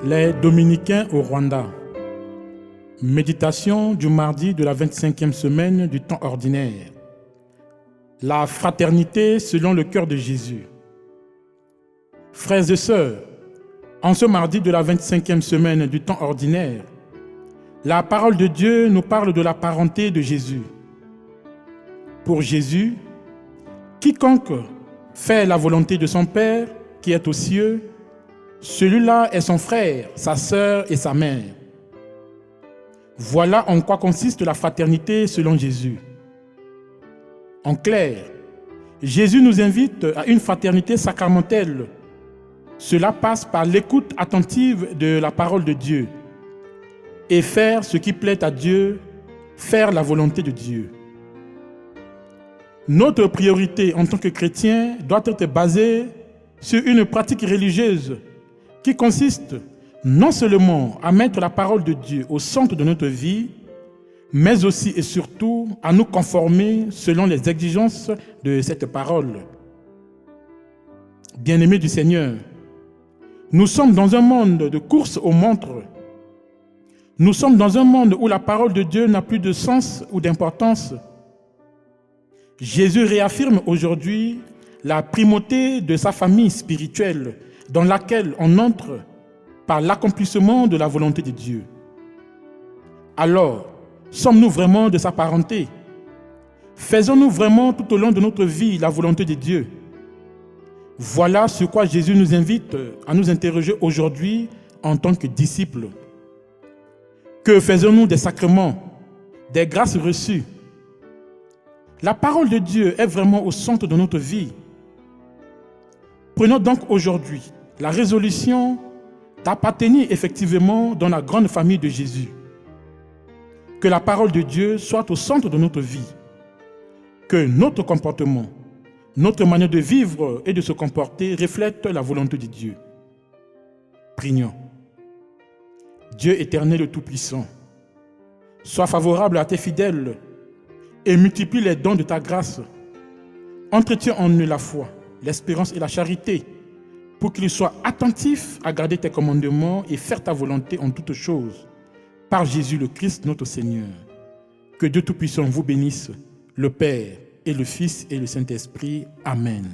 Les Dominicains au Rwanda. Méditation du mardi de la 25e semaine du temps ordinaire. La fraternité selon le cœur de Jésus. Frères et sœurs, en ce mardi de la 25e semaine du temps ordinaire, la parole de Dieu nous parle de la parenté de Jésus. Pour Jésus, quiconque fait la volonté de son Père qui est aux cieux, celui-là est son frère, sa sœur et sa mère. Voilà en quoi consiste la fraternité selon Jésus. En clair, Jésus nous invite à une fraternité sacramentelle. Cela passe par l'écoute attentive de la parole de Dieu et faire ce qui plaît à Dieu, faire la volonté de Dieu. Notre priorité en tant que chrétiens doit être basée sur une pratique religieuse qui consiste non seulement à mettre la parole de Dieu au centre de notre vie, mais aussi et surtout à nous conformer selon les exigences de cette parole. Bien-aimés du Seigneur, nous sommes dans un monde de course aux montres. Nous sommes dans un monde où la parole de Dieu n'a plus de sens ou d'importance. Jésus réaffirme aujourd'hui la primauté de sa famille spirituelle dans laquelle on entre par l'accomplissement de la volonté de Dieu. Alors, sommes-nous vraiment de sa parenté? Faisons-nous vraiment tout au long de notre vie la volonté de Dieu? Voilà sur quoi Jésus nous invite à nous interroger aujourd'hui en tant que disciples. Que faisons-nous des sacrements, des grâces reçues? La parole de Dieu est vraiment au centre de notre vie. Prenons donc aujourd'hui la résolution d'appartenir effectivement dans la grande famille de Jésus. Que la parole de Dieu soit au centre de notre vie. Que notre comportement, notre manière de vivre et de se comporter reflète la volonté de Dieu. Prions. Dieu éternel et tout-puissant, sois favorable à tes fidèles et multiplie les dons de ta grâce. Entretiens en eux la foi, l'espérance et la charité, pour qu'ils soient attentifs à garder tes commandements et faire ta volonté en toutes choses. Par Jésus le Christ, notre Seigneur. Que Dieu Tout-Puissant vous bénisse, le Père et le Fils et le Saint-Esprit. Amen.